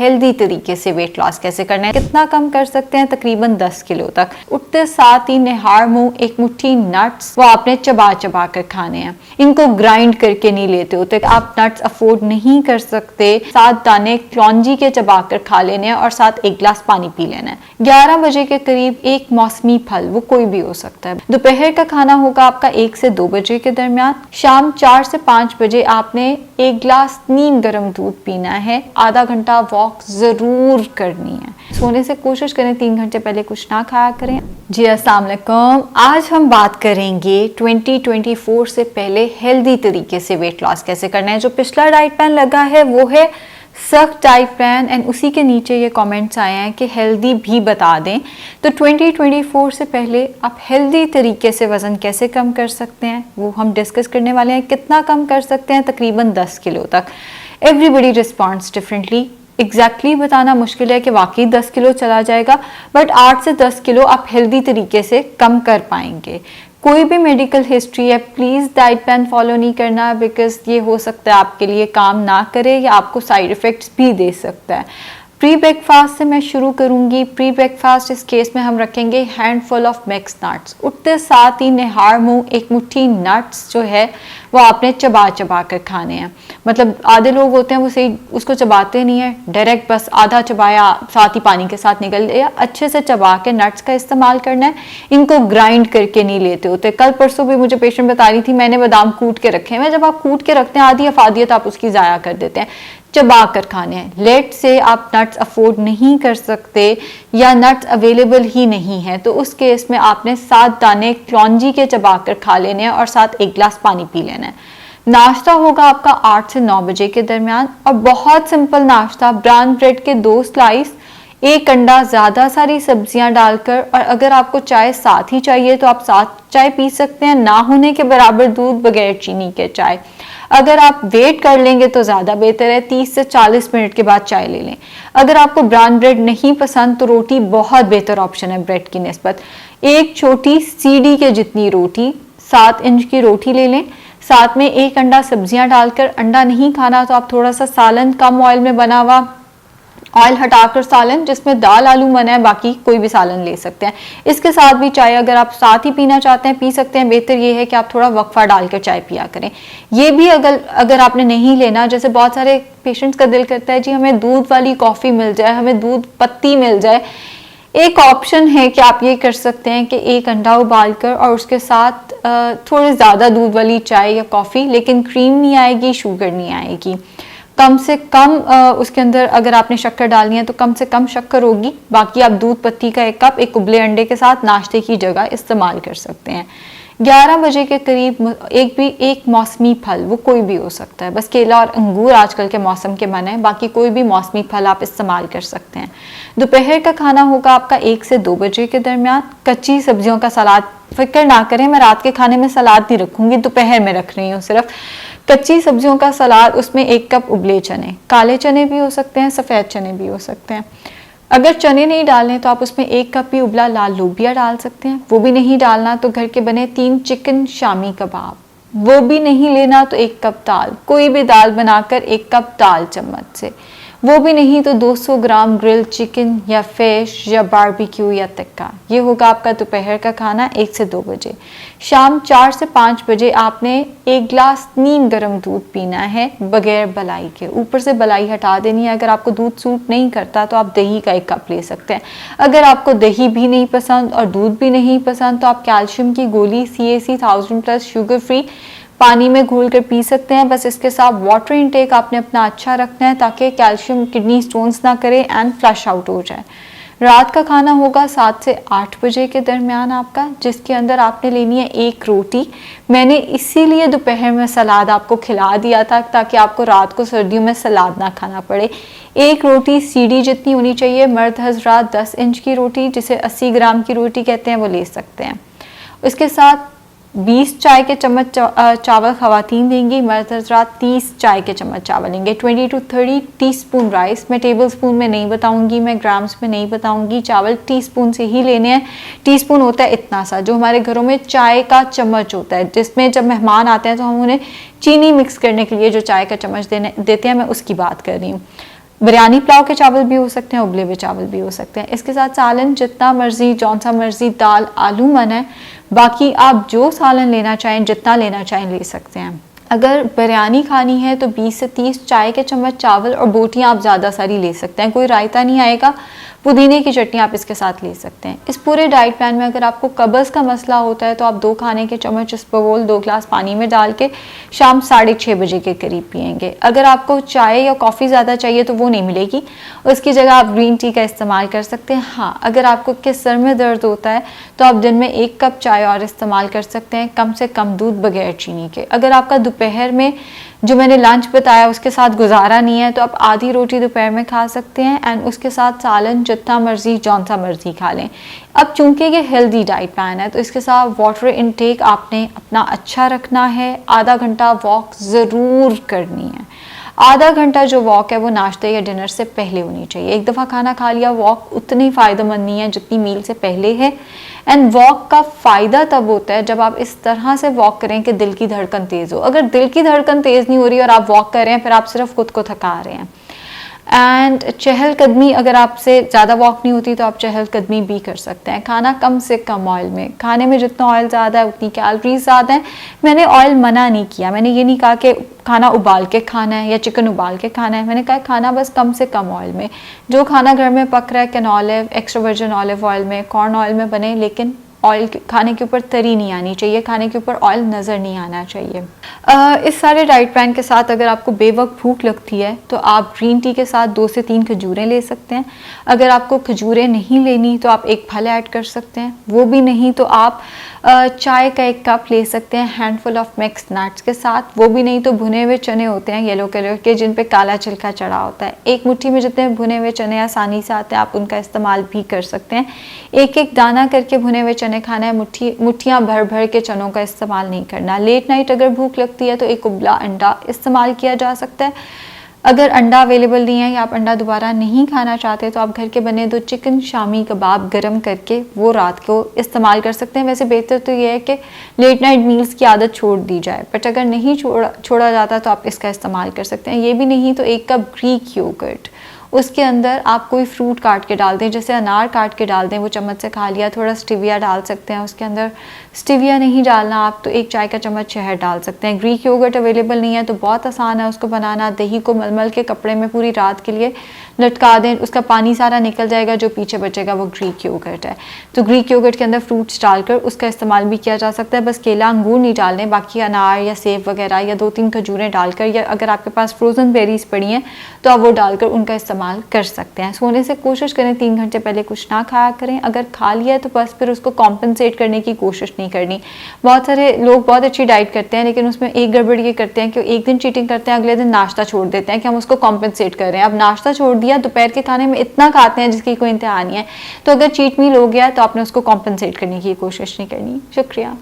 Healthy तरीके से weight loss कैसे करना है, कितना कम कर सकते हैं, तकरीबन 10 किलो तक। उठते साथ ही निहार मुंह एक मुट्ठी नट्स वो आपने चबा चबा कर खाने हैं। इनको ग्राइंड करके नहीं लेते हो तो आप नट्स अफोर्ड नहीं कर सकते, 7 दाने क्लौंजी के चबा कर खा लेने हैं और साथ 1 गिलास पानी पी लेना है। 11 बजे के करीब एक मौसमी फल, वो कोई भी हो सकता है। दोपहर का खाना होगा आपका 1 से 2 बजे के दरमियान। शाम 4 से 5 बजे आपने 1 गिलास नीम गर्म दूध पीना है। आधा घंटा वॉक जरूर करनी है। सोने से कोशिश करें 3 घंटे पहले कुछ ना खाया करें। जी अस्सलाम वालेकुम। आज हम बात करेंगे 2024 से पहले हेल्दी तरीके से वेट लॉस कैसे करना है। जो पिछला डाइट प्लान लगा है वो है सख्त डाइट प्लान एंड उसी के नीचे ये कमेंट्स आए हैं कि हेल्दी भी बता दें। तो 2024 से पहले आप हेल्दी तरीके से वज़न कैसे कम कर सकते हैं वो हम डिस्कस करने वाले हैं। कितना कम कर सकते हैं, तकरीबन 10 किलो तक। Everybody responds differently. एग्जैक्टली बताना मुश्किल है कि वाकई 10 किलो चला जाएगा, बट 8 से 10 किलो आप हेल्दी तरीके से कम कर पाएंगे। कोई भी मेडिकल हिस्ट्री है, प्लीज़ डाइट प्लान फॉलो नहीं करना, बिकॉज ये हो सकता है आपके लिए काम ना करे या आपको साइड इफ़ेक्ट्स भी दे सकता है। प्री ब्रेकफास्ट से मैं शुरू करूंगी। प्री ब्रेकफास्ट इस केस में हम रखेंगे हैंडफुल ऑफ मिक्स नट्स। उठते साथ ही निहार मुंह एक मुट्ठी नट्स जो है वो आपने चबा चबा कर खाने हैं। मतलब आधे लोग होते हैं वो सही उसको चबाते नहीं है, डायरेक्ट बस आधा चबाया साथ ही पानी के साथ निकल गया। अच्छे से चबा के नट्स का इस्तेमाल करना है। इनको ग्राइंड करके नहीं लेते होते। कल परसों भी मुझे पेशेंट बता रही थी मैंने बादाम कूट के रखे हैं। जब आप कूट के रखते हैं आधी अफादियत आप उसकी ज़ाया कर देते हैं। चबा कर खाने हैं। लेट से आप नट्स अफोर्ड नहीं कर सकते या नट्स अवेलेबल ही नहीं है तो उस केस में आपने 7 दाने क्लौंजी के चबा कर खा लेने हैं और साथ 1 गिलास पानी पी लेना है। नाश्ता होगा आपका 8 से 9 बजे के दरमियान और बहुत सिंपल नाश्ता। ब्राउन ब्रेड के 2 स्लाइस, 1 अंडा, ज़्यादा सारी सब्जियां डालकर, और अगर आपको चाय साथ ही चाहिए तो आप साथ चाय पी सकते हैं। ना होने के बराबर दूध, बगैर चीनी के चाय। अगर आप वेट कर लेंगे तो ज़्यादा बेहतर है। 30 से 40 मिनट के बाद चाय ले लें। अगर आपको ब्राउन ब्रेड नहीं पसंद तो रोटी बहुत बेहतर ऑप्शन है ब्रेड की निस्बत। एक छोटी सीढ़ी के जितनी रोटी, 7 इंच की रोटी ले लें। साथ में 1 अंडा, सब्जियां डालकर। अंडा नहीं खाना तो आप थोड़ा सा सालन, कम ऑयल में बना हुआ, ऑयल हटाकर सालन जिसमें दाल आलू मना है, बाकी कोई भी सालन ले सकते हैं। इसके साथ भी चाय अगर आप साथ ही पीना चाहते हैं पी सकते हैं। बेहतर ये है कि आप थोड़ा वक्फा डालकर चाय पिया करें। ये भी अगर आपने नहीं लेना, जैसे बहुत सारे पेशेंट्स का दिल करता है जी हमें दूध वाली कॉफ़ी मिल जाए, हमें दूध पत्ती मिल जाए। एक ऑप्शन है कि आप ये कर सकते हैं कि 1 अंडा उबाल कर और उसके साथ थोड़ी ज़्यादा दूध वाली चाय या कॉफ़ी, लेकिन क्रीम नहीं आएगी, शुगर नहीं आएगी। कम से कम उसके अंदर अगर आपने शक्कर डालनी है तो कम से कम शक्कर होगी। बाकी आप दूध पत्ती का 1 कप एक उबले अंडे के साथ नाश्ते की जगह इस्तेमाल कर सकते हैं। 11 बजे के करीब एक मौसमी फल, वो कोई भी हो सकता है, बस केला और अंगूर आजकल के मौसम के मन है, बाकी कोई भी मौसमी फल आप इस्तेमाल कर सकते हैं। दोपहर का खाना होगा आपका 1 से 2 बजे के दरमियान। कच्ची सब्जियों का सलाद, फिक्र ना करें मैं रात के खाने में सलाद नहीं रखूंगी, दोपहर में रख रही हूँ सिर्फ। कच्ची सब्जियों का सलाद, उसमें 1 कप उबले चने, काले चने भी हो सकते हैं, सफ़ेद चने भी हो सकते हैं। अगर चने नहीं डालने तो आप उसमें 1 कप ही उबला लाल लोबिया डाल सकते हैं। वो भी नहीं डालना तो घर के बने 3 चिकन शामी कबाब। वो भी नहीं लेना तो 1 कप दाल, कोई भी दाल बनाकर 1 कप दाल चम्मच से। वो भी नहीं तो 200 ग्राम ग्रिल चिकन या फिश या बारबेक्यू या टिक्का। ये होगा आपका दोपहर का खाना 1 से 2 बजे। शाम 4 से 5 बजे आपने 1 गिलास नीम गर्म दूध पीना है बगैर बलाई के। ऊपर से बलाई हटा देनी है। अगर आपको दूध सूट नहीं करता तो आप दही का 1 कप ले सकते हैं। अगर आपको दही भी नहीं पसंद और दूध भी नहीं पसंद तो आप कैल्शियम की गोली CAC 1000+ शुगर फ्री पानी में घोल कर पी सकते हैं। बस इसके साथ वाटर इनटेक आपने अपना अच्छा रखना है ताकि कैल्शियम किडनी स्टोन्स ना करे एंड फ्लश आउट हो जाए। रात का खाना होगा 7 से 8 बजे के दरमियान आपका, जिसके अंदर आपने लेनी है 1 रोटी। मैंने इसीलिए दोपहर में सलाद आपको खिला दिया था ताकि आपको रात को सर्दियों में सलाद ना खाना पड़े। 1 रोटी सीढ़ी जितनी होनी चाहिए। मर्द हजरात 10 इंच की रोटी, जिसे 80 ग्राम की रोटी कहते हैं, वो ले सकते हैं। उसके साथ 20 चाय के चम्मच चावल खवातीन देंगी। मर्द हजरात 30 चाय के चम्मच चावल लेंगे। 20 to 30 टीस्पून राइस। मैं टेबल स्पून में नहीं बताऊंगी, मैं ग्राम्स में नहीं बताऊंगी। चावल टीस्पून से ही लेने हैं। टीस्पून होता है इतना सा जो हमारे घरों में चाय का चम्मच होता है, जिसमें जब मेहमान आते हैं तो हम उन्हें चीनी मिक्स करने के लिए जो चाय का चम्मच देते हैं, मैं उसकी बात कर रही हूँ। बिरयानी पुलाव के चावल भी हो सकते हैं, उबले हुए चावल भी हो सकते हैं। इसके साथ सालन जितना मर्जी, जौन सा मर्जी, दाल आलू मन है, बाकी आप जो सालन लेना चाहें, जितना लेना चाहें ले सकते हैं। अगर बिरयानी खानी है तो 20 से 30 चाय के चम्मच चावल और बोटियां आप ज़्यादा सारी ले सकते हैं। कोई रायता नहीं आएगा, पुदीने की चटनी आप इसके साथ ले सकते हैं। इस पूरे डाइट प्लान में अगर आपको कब्ज़ का मसला होता है तो आप 2 खाने के चम्मच इसबगोल 2 गिलास पानी में डाल के शाम 6:30 बजे के करीब पिएंगे। अगर आपको चाय या कॉफ़ी ज़्यादा चाहिए तो वो नहीं मिलेगी, उसकी जगह आप ग्रीन टी का इस्तेमाल कर सकते हैं। हाँ, अगर आपको के सर में दर्द होता है तो आप दिन में 1 कप चाय और इस्तेमाल कर सकते हैं, कम से कम दूध बगैर चीनी के। अगर आपका दोपहर में जो मैंने लंच बताया उसके साथ गुजारा नहीं है तो आप आधी रोटी दोपहर में खा सकते हैं एंड उसके साथ सालन जितना मर्जी, जौन सा मर्जी खा लें। अब चूंकि ये हेल्दी डाइट प्लान है तो इसके साथ वाटर इनटेक आपने अपना अच्छा रखना है। आधा घंटा वॉक ज़रूर करनी है। आधा घंटा जो वॉक है वो नाश्ते या डिनर से पहले होनी चाहिए। एक दफ़ा खाना खा लिया, वॉक उतनी फ़ायदेमंद नहीं है जितनी मील से पहले है। एंड वॉक का फ़ायदा तब होता है जब आप इस तरह से वॉक करें कि दिल की धड़कन तेज़ हो। अगर दिल की धड़कन तेज़ नहीं हो रही और आप वॉक कर रहे हैं, फिर आप सिर्फ खुद को थका रहे हैं। एंड चहलकदमी, अगर आपसे ज़्यादा वॉक नहीं होती तो आप चहलकदमी भी कर सकते हैं। खाना कम से कम ऑयल में, खाने में जितना ऑयल ज़्यादा है उतनी कैलोरीज ज़्यादा है। मैंने ऑयल मना नहीं किया, मैंने ये नहीं कहा कि खाना उबाल के खाना है या चिकन उबाल के खाना है। मैंने कहा खाना बस कम से कम ऑयल में, जो खाना घर में पक रहा है कैनोलिव, एक्स्ट्रा वर्जिन ऑलिव ऑयल में, कॉर्न ऑयल में बने, लेकिन ऑयल खाने के ऊपर तरी नहीं आनी चाहिए, खाने के ऊपर ऑयल नज़र नहीं आना चाहिए। इस सारे डाइट प्लान के साथ अगर आपको बेवक्त भूख लगती है तो आप ग्रीन टी के साथ 2 से 3 खजूरें ले सकते हैं। अगर आपको खजूरें नहीं लेनी तो आप 1 फल ऐड कर सकते हैं। वो भी नहीं तो आप चाय का 1 कप ले सकते हैं हैंडफुल ऑफ मिक्स नट्स के साथ। वो भी नहीं तो भुने हुए चने होते हैं येलो कलर के जिन पे काला छिलका चढ़ा होता है। 1 मुट्ठी में जितने भुने हुए चने आसानी से आते हैं आप उनका इस्तेमाल भी कर सकते हैं। 1-1 दाना करके भुने हुए चने खाना है, मुट्ठियाँ भर भर के चनों का इस्तेमाल नहीं करना। लेट नाइट अगर भूख लगती है तो 1 उबला अंडा इस्तेमाल किया जा सकता है। अगर अंडा अवेलेबल नहीं है या आप अंडा दोबारा नहीं खाना चाहते तो आप घर के बने 2 चिकन शामी कबाब गरम करके वो रात को इस्तेमाल कर सकते हैं। वैसे बेहतर तो ये है कि लेट नाइट मील्स की आदत छोड़ दी जाए, बट अगर नहीं छोड़ा जाता तो आप इसका इस्तेमाल कर सकते हैं। ये भी नहीं तो 1 कप ग्रीक योगर्ट, उसके अंदर आप कोई फ्रूट काट के डाल दें, जैसे अनार काट के डाल दें, वो चम्मच से खा लिया। थोड़ा स्टीविया डाल सकते हैं उसके अंदर। स्टीविया नहीं डालना आप तो 1 चाय का चम्मच शहद डाल सकते हैं। ग्रीक योगर्ट अवेलेबल नहीं है तो बहुत आसान है उसको बनाना। दही को मलमल के कपड़े में पूरी रात के लिए लटका दें, उसका पानी सारा निकल जाएगा, जो पीछे बचेगा वो ग्रीक योगर्ट है। तो ग्रीक योगर्ट के अंदर फ्रूट्स डालकर उसका इस्तेमाल भी किया जा सकता है। बस केला अंगूर नहीं डालने, बाकी अनार या सेब वगैरह या 2-3 खजूरें डालकर, या अगर आपके पास फ्रोज़न बेरीज पड़ी हैं तो आप वो डालकर उनका इस्तेमाल कर सकते हैं। सोने से कोशिश करें 3 घंटे पहले कुछ ना खाया करें। अगर खा लिया है तो बस फिर उसको कॉम्पनसेट करने की कोशिश नहीं करनी। बहुत सारे लोग बहुत अच्छी डाइट करते हैं लेकिन उसमें एक गड़बड़ ये करते हैं कि एक दिन चीटिंग करते हैं, अगले दिन नाश्ता छोड़ देते हैं कि हम उसको कॉम्पनसेट कर रहे हैं। अब नाश्ता छोड़ दिया, दोपहर के खाने में इतना खाते हैं जिसकी कोई इंतहा नहीं है। तो अगर चीट मील हो गया तो आपने उसको कॉम्पनसेट करने की कोशिश नहीं करनी। शुक्रिया।